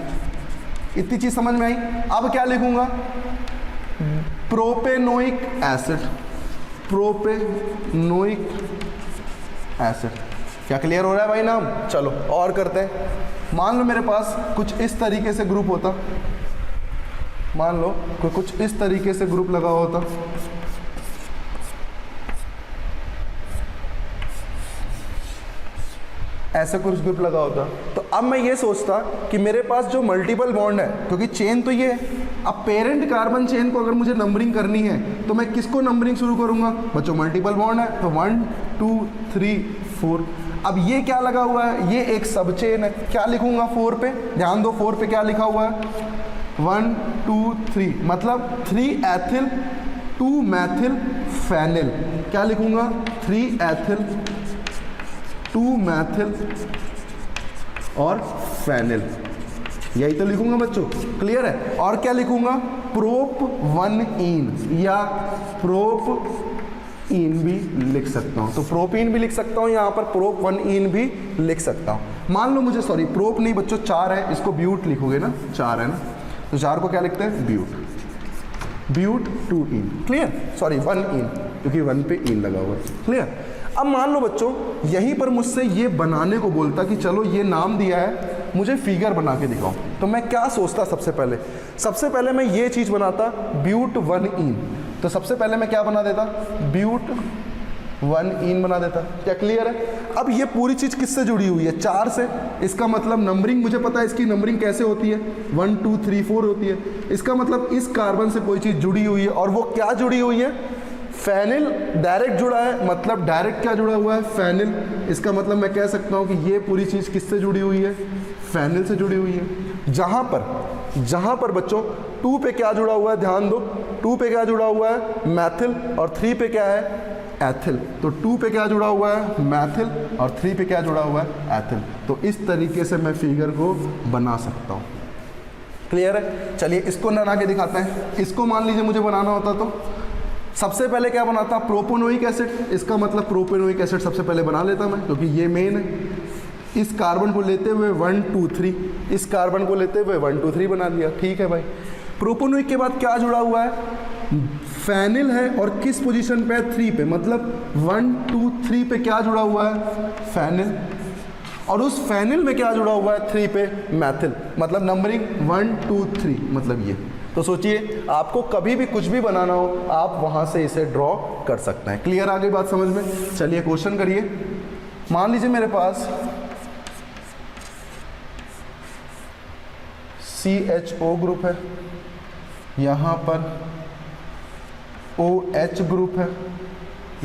A: इतनी चीज समझ में आई। अब क्या लिखूंगा, प्रोपेनोइक एसिड, प्रोपेनोइक एसिड। क्या क्लियर हो रहा है भाई नाम? चलो और करते हैं। मान लो मेरे पास कुछ इस तरीके से ग्रुप होता, मान लो कुछ इस तरीके से ग्रुप लगा होता, ऐसा कुछ ग्रुप लगा होता, तो अब मैं ये सोचता कि मेरे पास जो मल्टीपल बॉन्ड है, क्योंकि चेन तो ये है, अब पेरेंट कार्बन चेन को अगर मुझे नंबरिंग करनी है तो मैं किसको नंबरिंग शुरू करूंगा बच्चों? मल्टीपल बॉन्ड है तो 1 2 3 4। अब ये क्या लगा हुआ है? ये एक सब चेन है। क्या लिखूंगा 4 पे? ध्यान दो 4 पे क्या लिखा हुआ है, 1 2 3, मतलब 3 एथिल 2 मैथिल फेनिल। क्या लिखूंगा? 3 एथिल 2 मैथिल और फेनिल, यही तो लिखूंगा बच्चों। क्लियर है? और क्या लिखूंगा? प्रोप 1 इन या प्रोप इन भी लिख सकता हूं। तो प्रोपीन भी लिख सकता हूं, यहां पर प्रोप 1 इन भी लिख सकता हूं। मान लो मुझे, सॉरी प्रोप नहीं बच्चों 4 है, इसको ब्यूट लिखोगे ना, 4 है ना, तो 4 को क्या लिखते हैं? ब्यूट, ब्यूट 2 इन। क्लियर? सॉरी 1 इन, क्योंकि 1 पे इन लगा हुआ है। क्लियर? अब मान लो बच्चों यहीं पर मुझसे ये बनाने को बोलता कि चलो ये नाम दिया है, मुझे फिगर बना के दिखाओ, तो मैं क्या सोचता? सबसे पहले मैं ये चीज़ बनाता, ब्यूट 1 इन। तो सबसे पहले मैं क्या बना देता? ब्यूट 1 इन बना देता। क्या क्लियर है? अब ये पूरी चीज़ किससे जुड़ी हुई है? 4 से। इसका मतलब नंबरिंग मुझे पता है, इसकी नंबरिंग कैसे होती है, 1 2 3 4 होती है। इसका मतलब इस कार्बन से कोई चीज़ जुड़ी हुई है, और वो क्या जुड़ी हुई है? फेनिल डायरेक्ट जुड़ा है, मतलब डायरेक्ट क्या जुड़ा हुआ है? फेनिल। इसका मतलब मैं कह सकता हूँ कि ये पूरी चीज़ किससे जुड़ी हुई है? फेनिल से जुड़ी हुई है। जहाँ पर बच्चों 2 पे क्या जुड़ा हुआ है? ध्यान दो, 2 पे क्या जुड़ा हुआ है? मैथिल, और 3 पे क्या है? एथिल। तो 2 पे क्या जुड़ा हुआ है? मैथिल, और 3 पे क्या जुड़ा हुआ है? एथिल। तो इस तरीके से मैं फिगर को बना सकता हूँ। क्लियर है? चलिए इसको बना के दिखाते हैं। इसको मान लीजिए मुझे बनाना होता तो सबसे पहले क्या बनाता? Propanoic acid. इसका मतलब प्रोपेनोइक एसिड सबसे पहले बना लेता मैं, क्योंकि ये मेन है। इस कार्बन को लेते हुए 1 2 3, इस कार्बन को लेते हुए 1 2 3 बना दिया। ठीक है भाई। प्रोपेनोइक के बाद क्या जुड़ा हुआ है? फेनिल है, और किस पोजीशन पे है? 3 पे, मतलब 1 2 3 पे क्या जुड़ा हुआ है? फेनिल। और उस फेनिल में क्या जुड़ा हुआ है? 3 पे मैथिल, मतलब नंबरिंग 1 2 3, मतलब ये। तो सोचिए आपको कभी भी कुछ भी बनाना हो, आप वहां से इसे ड्रॉ कर सकते हैं। क्लियर? आ गई बात समझ में? चलिए क्वेश्चन करिए। मान लीजिए मेरे पास CHO ग्रुप है, यहाँ पर OH ग्रुप है,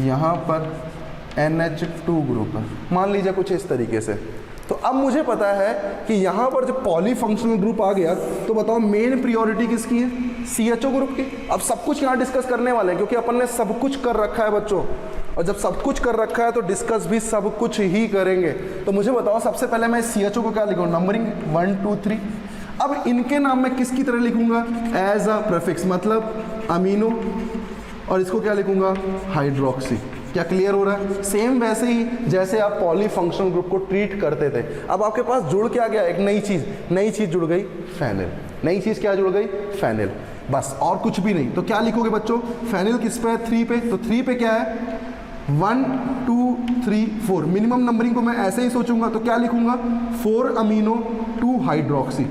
A: यहाँ पर NH2 ग्रुप है। मान लीजिए कुछ इस तरीके से। तो अब मुझे पता है कि यहाँ पर जब पॉलीफंक्शनल ग्रुप आ गया, तो बताओ मेन प्रियोरिटी किसकी है? CHO ग्रुप की। अब सब कुछ यहाँ डिस्कस करने वाले हैं, क्योंकि अपन ने सब कुछ कर रखा है बच्चों, और जब सब कुछ कर रखा है तो डिस्कस भी सब कुछ ही करेंगे। तो मुझे बताओ सबसे पहले मैं CHO को क्या लिखूँ? नंबरिंग 1 2 3। अब इनके नाम मैं किसकी तरह लिखूंगा? एज अ प्रेफिक्स, मतलब अमीनो, और इसको क्या लिखूंगा? हाइड्रोक्सी। क्या क्लियर हो रहा है? सेम वैसे ही जैसे आप पॉलीफंक्शनल ग्रुप को ट्रीट करते थे। अब आपके पास जुड़ क्या गया? एक नई चीज जुड़ गई, फेनिल। नई चीज क्या जुड़ गई? फेनिल। बस, और कुछ भी नहीं। तो क्या लिखोगे बच्चों? फेनिल किस पे है? 3 पे। तो 3 पे क्या है? 1 2 3 4। मिनिमम नंबरिंग को मैं ऐसे ही सोचूंगा, तो क्या लिखूंगा? 4 अमीनो 2 हाइड्रोक्सी,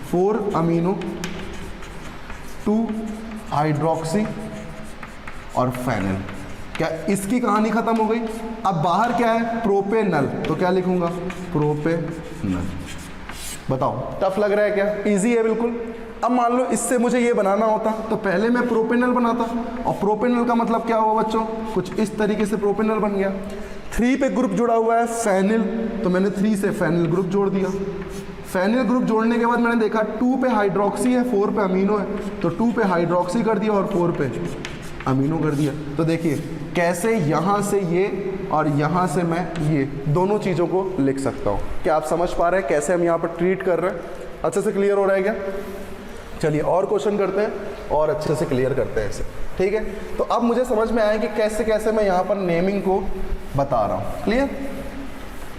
A: 4 अमीनो 2 हाइड्रोक्सी और फेनिल। क्या इसकी कहानी खत्म हो गई? अब बाहर क्या है? प्रोपेनल। तो क्या लिखूंगा? प्रोपेनल। बताओ टफ लग रहा है क्या? इजी है बिल्कुल। अब मान लो इससे मुझे ये बनाना होता, तो पहले मैं प्रोपेनल बनाता, और प्रोपेनल का मतलब क्या हुआ बच्चों? कुछ इस तरीके से प्रोपेनल बन गया। 3 पे ग्रुप जुड़ा हुआ है फेनिल, तो मैंने 3 से फेनिल ग्रुप जोड़ दिया। फेनिल ग्रुप जोड़ने के बाद मैंने देखा 2 पे हाइड्रोक्सी है, 4 पे अमीनो है, तो 2 पे हाइड्रोक्सी कर दिया और 4 पे अमीनो कर दिया। तो देखिए कैसे यहाँ से ये और यहाँ से मैं ये दोनों चीज़ों को लिख सकता हूँ। क्या आप समझ पा रहे हैं कैसे हम यहाँ पर ट्रीट कर रहे हैं? अच्छे से क्लियर हो रहा है क्या? चलिए और क्वेश्चन करते हैं और अच्छे से क्लियर करते हैं इसे। ठीक है, तो अब मुझे समझ में आया कि कैसे कैसे मैं यहाँ पर नेमिंग को बता रहा हूँ। क्लियर?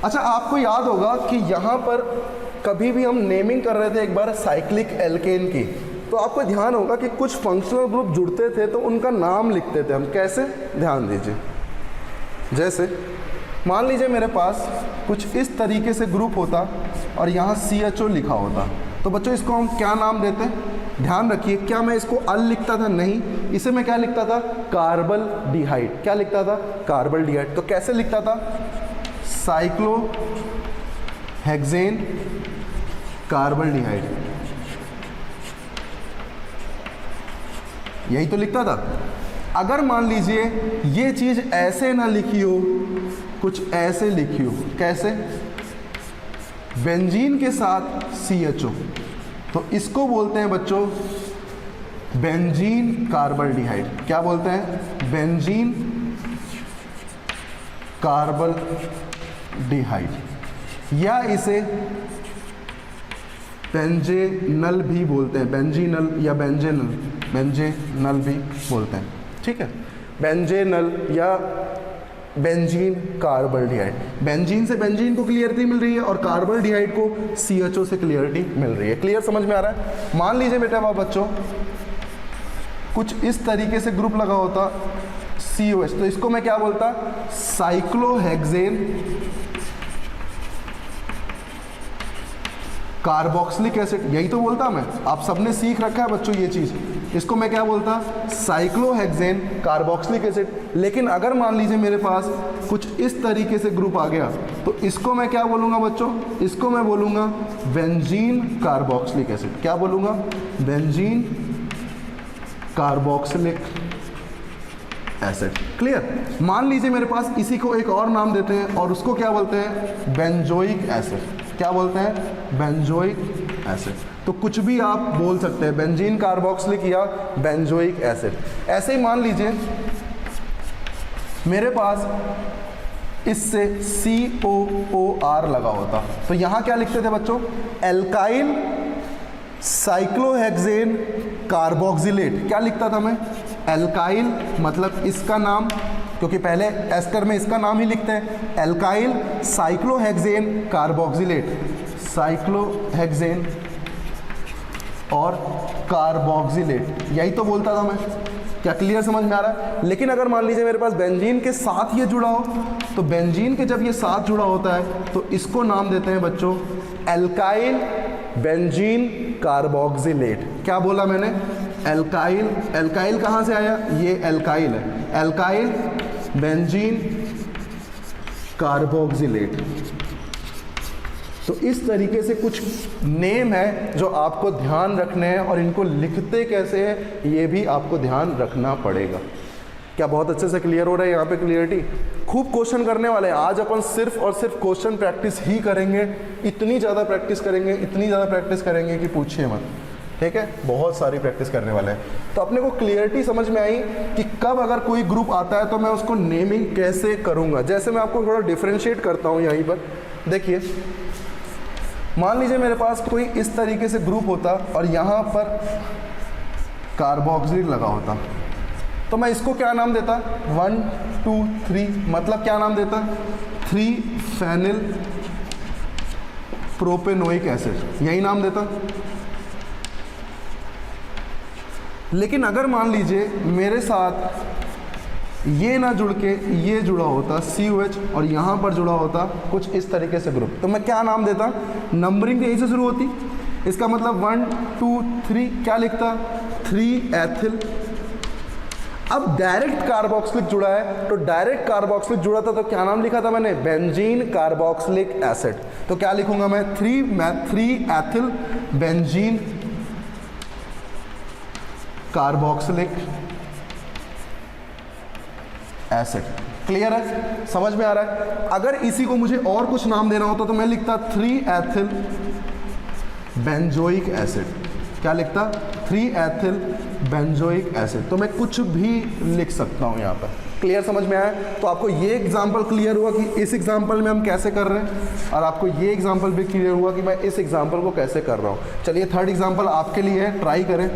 A: अच्छा, आपको याद होगा कि यहाँ पर कभी भी हम नेमिंग कर रहे थे एक बार साइक्लिक एल्केन की, तो आपको ध्यान होगा कि कुछ फंक्शनल ग्रुप जुड़ते थे तो उनका नाम लिखते थे हम। कैसे? ध्यान दीजिए। जैसे मान लीजिए मेरे पास कुछ इस तरीके से ग्रुप होता और यहाँ CHO लिखा होता, तो बच्चों इसको हम क्या नाम देते हैं? ध्यान रखिए, क्या मैं इसको अल लिखता था? नहीं, इसे मैं क्या लिखता था? कार्बल डिहाइड। क्या लिखता था? कार्बल डिहाइड। तो कैसे लिखता था? साइक्लोहेक्सेन कार्बल डिहाइड, यही तो लिखता था। अगर मान लीजिए ये चीज ऐसे ना लिखी हो, कुछ ऐसे लिखी हो, कैसे? बेंजीन के साथ CHO, तो इसको बोलते हैं बच्चों बेंजीन कार्बल डिहाइड। क्या बोलते हैं? बेंजीन कार्बल डिहाइड, या इसे बेंजेनल भी बोलते हैं, बेंजीनल या बेंजेनल भी बोलते हैं। ठीक है, बेंजेनल या बेंजीन कार्बल डिहाइड। बेंजीन से बेंजीन को क्लियरिटी मिल रही है और कार्बल डिहाइड को CHO से क्लियरिटी मिल रही है। क्लियर? समझ में आ रहा है? मान लीजिए बेटा बच्चों कुछ इस तरीके से ग्रुप लगा होता COH, तो इसको मैं क्या बोलता? साइक्लोहेक्सेन कार्बोक्सिलिक एसिड, यही तो बोलता मैं। आप सबने सीख रखा है बच्चों ये चीज़। इसको मैं क्या बोलता? Cyclohexane carboxylic acid. लेकिन अगर मान लीजिए मेरे पास कुछ इस तरीके से ग्रुप आ गया, तो इसको मैं क्या बोलूँगा बच्चों? इसको मैं बोलूँगा बेंजीन कार्बोक्सिलिक एसिड। क्या बोलूँगा? Benzene carboxylic acid. क्लियर? मान लीजिए मेरे पास इसी को एक और नाम देते हैं और उसको क्या बोलते हैं? Benzoic acid. क्या बोलते हैं? Benzoic acid. तो कुछ भी आप बोल सकते हैं, बेंजीन कार्बोक्सिलिक या बेंजोइक एसिड। ऐसे ही मान लीजिए मेरे पास इससे COOR लगा होता, तो यहाँ क्या लिखते थे बच्चों? Alkyl cyclohexane carboxylate. क्या लिखता था मैं? एल्काइल मतलब इसका नाम, क्योंकि पहले एस्टर में इसका नाम ही लिखते हैं, एल्काइल साइक्लोहेक्सेन कार्बोक्सिलेट, साइक्लोहेक्सेन और कार्बोक्सिलेट, यही तो बोलता था मैं। क्या क्लियर समझ में आ रहा है? लेकिन अगर मान लीजिए मेरे पास बेंजीन के साथ ये जुड़ा हो, तो बेंजीन के जब ये साथ जुड़ा होता है तो इसको नाम देते हैं बच्चों एल्काइल बेंजीन कार्बोक्सिलेट। क्या बोला मैंने? एल्काइल। एल्काइल कहाँ से आया? ये एल्काइल है, एल्काइल बेंजीन कार्बोक्सिलेट। तो इस तरीके से कुछ नेम है जो आपको ध्यान रखने हैं, और इनको लिखते कैसे हैं ये भी आपको ध्यान रखना पड़ेगा। क्या बहुत अच्छे से क्लियर हो रहा है यहाँ पे? क्लियरिटी। खूब क्वेश्चन करने वाले हैं आज अपन, सिर्फ और सिर्फ क्वेश्चन प्रैक्टिस ही करेंगे। इतनी ज़्यादा प्रैक्टिस करेंगे, इतनी ज़्यादा प्रैक्टिस करेंगे कि पूछिए मत। ठीक है, बहुत सारी प्रैक्टिस करने वाले हैं। तो अपने को क्लियरिटी समझ में आई कि कब अगर कोई ग्रुप आता है तो मैं उसको नेमिंग कैसे करूँगा। जैसे मैं आपको थोड़ा डिफ्रेंशिएट करता हूँ यहीं पर। देखिए, मान लीजिए मेरे पास कोई इस तरीके से ग्रुप होता और यहाँ पर कार्बोक्सिल लगा होता, तो मैं इसको क्या नाम देता? 1 2 3, मतलब क्या नाम देता? 3 फेनिल प्रोपेनोइक एसिड, यही नाम देता। लेकिन अगर मान लीजिए मेरे साथ ये ना जुड़ के ये जुड़ा होता COH और यहाँ पर जुड़ा होता कुछ इस तरीके से ग्रुप, तो मैं क्या नाम देता? नंबरिंग यहीं से शुरू होती, इसका मतलब 1 2 3 क्या लिखता? 3 एथिल। अब डायरेक्ट कार्बोक्सिलिक जुड़ा है, तो डायरेक्ट कार्बोक्सिलिक जुड़ा था तो क्या नाम लिखा था मैंने? Benzene carboxylic acid. तो क्या लिखूंगा मैं? 3 ethyl benzene carboxylic acid. Clear है? समझ में आ रहा है? अगर इसी को मुझे और कुछ नाम देना होता तो मैं लिखता 3 एथिल बेंजोइक एसिड। क्या लिखता? 3 एथिल बेंजोइक एसिड। तो मैं कुछ भी लिख सकता हूं यहाँ पर। क्लियर समझ में आया? तो आपको ये एग्जाम्पल क्लियर हुआ कि इस एग्जाम्पल में हम कैसे कर रहे हैं, और आपको ये एग्जाम्पल भी क्लियर हुआ कि मैं इस एग्जाम्पल को कैसे कर रहा हूँ। चलिए, थर्ड एग्जाम्पल आपके लिए है, ट्राई करें,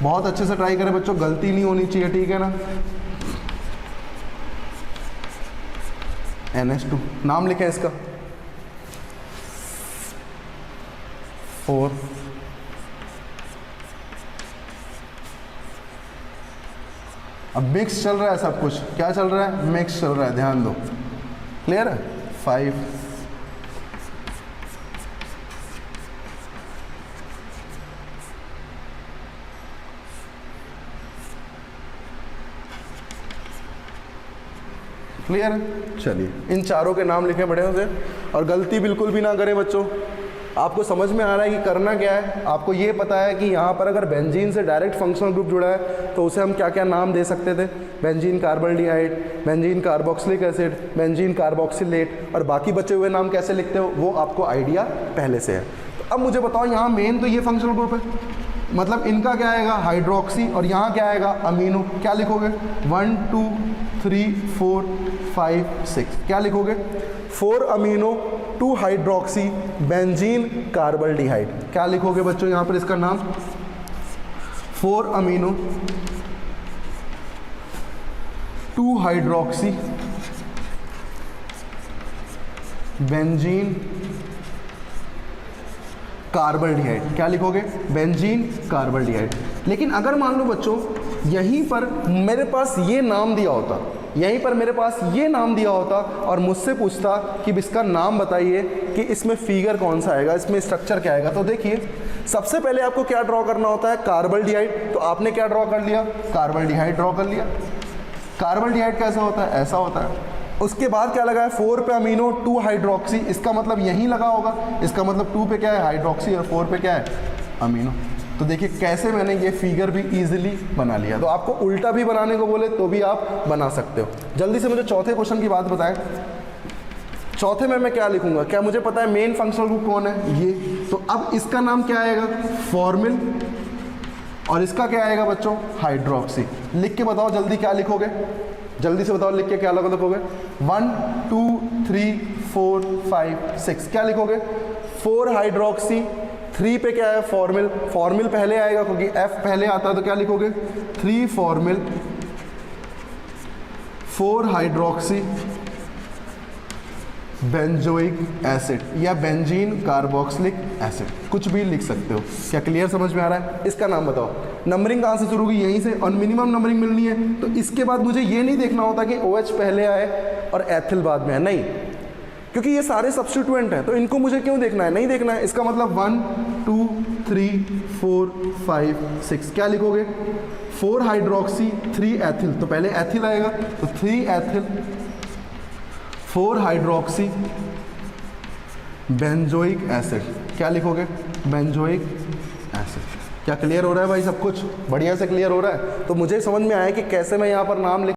A: बहुत अच्छे से ट्राई करें बच्चों, गलती नहीं होनी चाहिए। ठीक है ना? NH2, नाम लिखें इसका 4। अब मिक्स चल रहा है सब कुछ, क्या चल रहा है, मिक्स चल रहा है, ध्यान दो, क्लियर है। 5 क्लियर है। चलिए इन चारों के नाम लिखें बढ़िया से, और गलती बिल्कुल भी ना करें बच्चों। आपको समझ में आ रहा है कि करना क्या है, आपको ये पता है कि यहाँ पर अगर बेंजीन से डायरेक्ट फंक्शनल ग्रुप जुड़ा है तो उसे हम क्या क्या नाम दे सकते थे, benzene carbaldehyde, benzene carboxylic acid, benzene carboxylate, और बाकी बचे हुए नाम कैसे लिखते हो वो आपको आइडिया पहले से है। तो अब मुझे बताओ, यहाँ मेन तो ये फंक्शनल ग्रुप है, मतलब इनका क्या आएगा, हाइड्रोक्सी, और यहाँ क्या आएगा, अमीनो। क्या लिखोगे, 1 2 3 4 5 6, क्या लिखोगे, 4 अमीनो 2 हाइड्रोक्सी बेंजीन कार्बल्डिहाइड। क्या लिखोगे बच्चों यहाँ पर इसका नाम, 4 अमीनो 2 हाइड्रोक्सी बेंजीन कार्बल्डिहाइड। क्या लिखोगे, बेंजीन कार्बल्डिहाइड। लेकिन अगर मान लो बच्चों यहीं पर मेरे पास ये नाम दिया होता, यहीं पर मेरे पास ये नाम दिया होता और मुझसे पूछता कि इसका नाम बताइए कि इसमें फिगर कौन सा आएगा, इसमें स्ट्रक्चर क्या आएगा, तो देखिए सबसे पहले आपको क्या ड्रॉ करना होता है, कार्बल्डिहाइड। तो आपने क्या ड्रॉ कर लिया, कार्बल्डिहाइड ड्रॉ कर लिया। कार्बल्डिहाइड कैसा होता है, ऐसा होता है। उसके बाद क्या लगा है, 4 पे अमीनो 2 हाइड्रोक्सी, इसका मतलब यहीं लगा होगा, इसका मतलब 2 पे क्या है, हाइड्रोक्सी, और 4 पे क्या है, अमीनो। तो देखिए कैसे मैंने ये फिगर भी इजीली बना लिया। तो आपको उल्टा भी बनाने को बोले तो भी आप बना सकते हो। जल्दी से मुझे चौथे क्वेश्चन की बात बताएं। चौथे में मैं क्या लिखूंगा, क्या मुझे पता है मेन फंक्शनल ग्रुप कौन है, ये। तो अब इसका नाम क्या आएगा, फॉर्मिल, और इसका क्या आएगा बच्चों, हाइड्रोक्सी। लिख के बताओ जल्दी, क्या लिखोगे, जल्दी से बताओ, लिख के क्या लिखोगे, 1 2 3 4 5 6, क्या लिखोगे, 4 हाइड्रोक्सी, 3 पे क्या है, फॉर्मिल, फॉर्मिल पहले आएगा क्योंकि F पहले आता है, तो क्या लिखोगे, 3 फॉर्मिल 4 हाइड्रोक्सी बेंजोइक एसिड या बेंजीन कार्बोक्सिलिक एसिड, कुछ भी लिख सकते हो। क्या क्लियर, समझ में आ रहा है। इसका नाम बताओ। नंबरिंग कहाँ से शुरू होगी, यहीं से, और मिनिमम नंबरिंग मिलनी है। तो इसके बाद मुझे ये नहीं देखना होता कि OH पहले आए और एथिल बाद में है, नहीं, क्योंकि ये सारे सब्स्टिट्यूएंट हैं, तो इनको मुझे क्यों देखना है, नहीं देखना है। इसका मतलब 1 2 3 4 5 6, क्या लिखोगे, 4 हाइड्रोक्सी 3 एथिल, तो पहले एथिल आएगा, तो 3 एथिल 4 हाइड्रोक्सी बेंजोइक एसिड, क्या लिखोगे, बेंजोइक एसिड। क्या क्लियर हो रहा है भाई, सब कुछ बढ़िया से क्लियर हो रहा है। तो मुझे समझ में आया कि कैसे मैं यहाँ पर नाम लिख